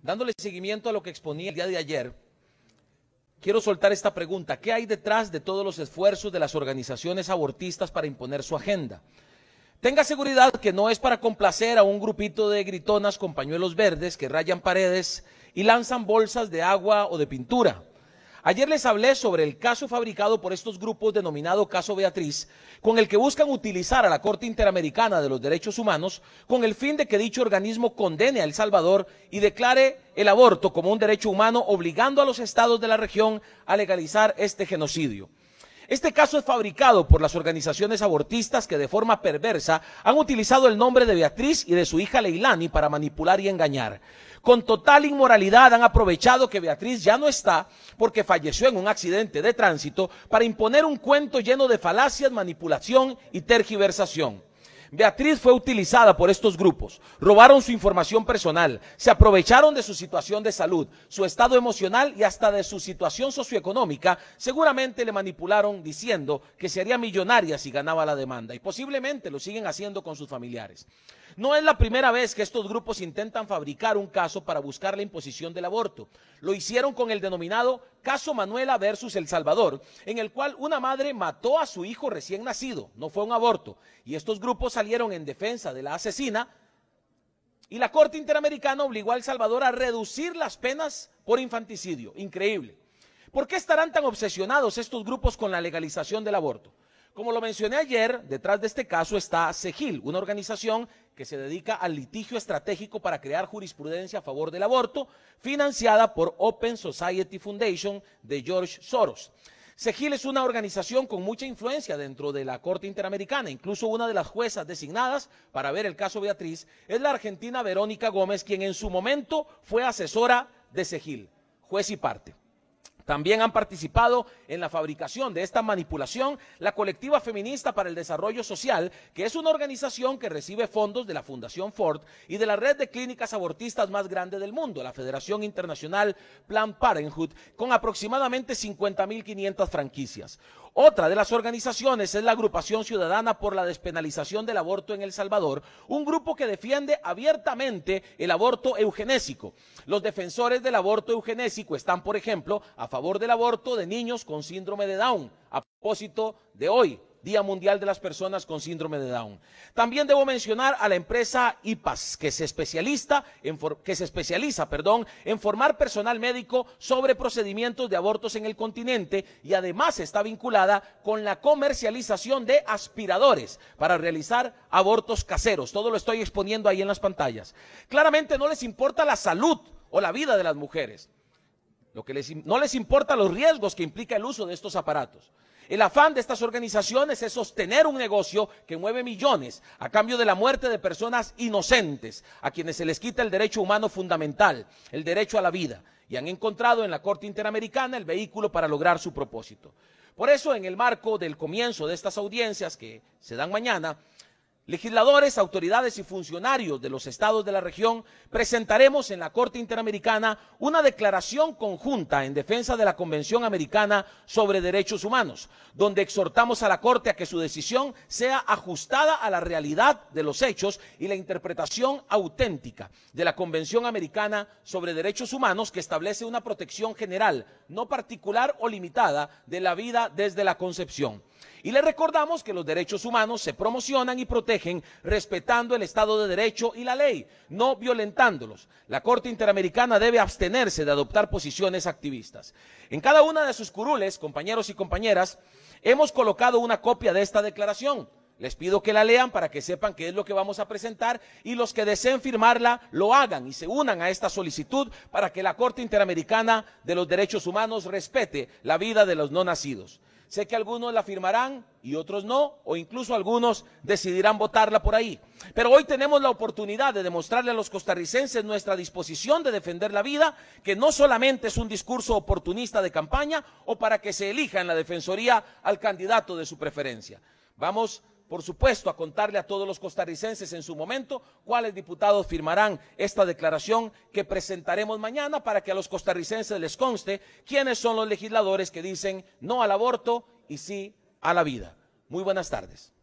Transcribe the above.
Dándole seguimiento a lo que exponía el día de ayer, quiero soltar esta pregunta. ¿Qué hay detrás de todos los esfuerzos de las organizaciones abortistas para imponer su agenda? Tenga seguridad que no es para complacer a un grupito de gritonas con pañuelos verdes que rayan paredes y lanzan bolsas de agua o de pintura. Ayer les hablé sobre el caso fabricado por estos grupos denominado Caso Beatriz, con el que buscan utilizar a la Corte Interamericana de los Derechos Humanos con el fin de que dicho organismo condene a El Salvador y declare el aborto como un derecho humano, obligando a los estados de la región a legalizar este genocidio. Este caso es fabricado por las organizaciones abortistas que de forma perversa han utilizado el nombre de Beatriz y de su hija Leilani para manipular y engañar. Con total inmoralidad han aprovechado que Beatriz ya no está porque falleció en un accidente de tránsito para imponer un cuento lleno de falacias, manipulación y tergiversación. Beatriz fue utilizada por estos grupos, robaron su información personal, se aprovecharon de su situación de salud, su estado emocional y hasta de su situación socioeconómica. Seguramente le manipularon diciendo que se haría millonaria si ganaba la demanda y posiblemente lo siguen haciendo con sus familiares. No es la primera vez que estos grupos intentan fabricar un caso para buscar la imposición del aborto. Lo hicieron con el denominado Caso Manuela versus El Salvador, en el cual una madre mató a su hijo recién nacido, no fue un aborto, y estos grupos salieron en defensa de la asesina y la Corte Interamericana obligó a El Salvador a reducir las penas por infanticidio. Increíble. ¿Por qué estarán tan obsesionados estos grupos con la legalización del aborto? Como lo mencioné ayer, detrás de este caso está SEGIL, una organización que se dedica al litigio estratégico para crear jurisprudencia a favor del aborto, financiada por Open Society Foundation de George Soros. SEGIL es una organización con mucha influencia dentro de la Corte Interamericana. Incluso una de las juezas designadas para ver el caso Beatriz es la argentina Verónica Gómez, quien en su momento fue asesora de SEGIL, juez y parte. También han participado en la fabricación de esta manipulación la Colectiva Feminista para el Desarrollo Social, que es una organización que recibe fondos de la Fundación Ford y de la red de clínicas abortistas más grande del mundo, la Federación Internacional Planned Parenthood, con aproximadamente 50.500 franquicias. Otra de las organizaciones es la Agrupación Ciudadana por la Despenalización del Aborto en El Salvador, un grupo que defiende abiertamente el aborto eugenésico. Los defensores del aborto eugenésico están, por ejemplo, a favor del aborto de niños con síndrome de Down, a propósito de hoy, Día Mundial de las Personas con Síndrome de Down. También debo mencionar a la empresa IPAS, que se especializa en formar personal médico sobre procedimientos de abortos en el continente y además está vinculada con la comercialización de aspiradores para realizar abortos caseros. Todo lo estoy exponiendo ahí en las pantallas. Claramente no les importa la salud o la vida de las mujeres. No les importa los riesgos que implica el uso de estos aparatos. El afán de estas organizaciones es sostener un negocio que mueve millones a cambio de la muerte de personas inocentes, a quienes se les quita el derecho humano fundamental, el derecho a la vida, y han encontrado en la Corte Interamericana el vehículo para lograr su propósito. Por eso, en el marco del comienzo de estas audiencias que se dan mañana, legisladores, autoridades y funcionarios de los estados de la región presentaremos en la Corte Interamericana una declaración conjunta en defensa de la Convención Americana sobre Derechos Humanos, donde exhortamos a la Corte a que su decisión sea ajustada a la realidad de los hechos y la interpretación auténtica de la Convención Americana sobre Derechos Humanos, que establece una protección general, no particular o limitada, de la vida desde la concepción. Y le recordamos que los derechos humanos se promocionan y protegen respetando el Estado de Derecho y la ley, no violentándolos. La Corte Interamericana debe abstenerse de adoptar posiciones activistas. En cada una de sus curules, compañeros y compañeras, hemos colocado una copia de esta declaración. Les pido que la lean para que sepan qué es lo que vamos a presentar y los que deseen firmarla lo hagan y se unan a esta solicitud para que la Corte Interamericana de los Derechos Humanos respete la vida de los no nacidos. Sé que algunos la firmarán y otros no, o incluso algunos decidirán votarla por ahí. Pero hoy tenemos la oportunidad de demostrarle a los costarricenses nuestra disposición de defender la vida, que no solamente es un discurso oportunista de campaña o para que se elija en la Defensoría al candidato de su preferencia. Vamos, por supuesto, a contarle a todos los costarricenses en su momento cuáles diputados firmarán esta declaración que presentaremos mañana para que a los costarricenses les conste quiénes son los legisladores que dicen no al aborto y sí a la vida. Muy buenas tardes.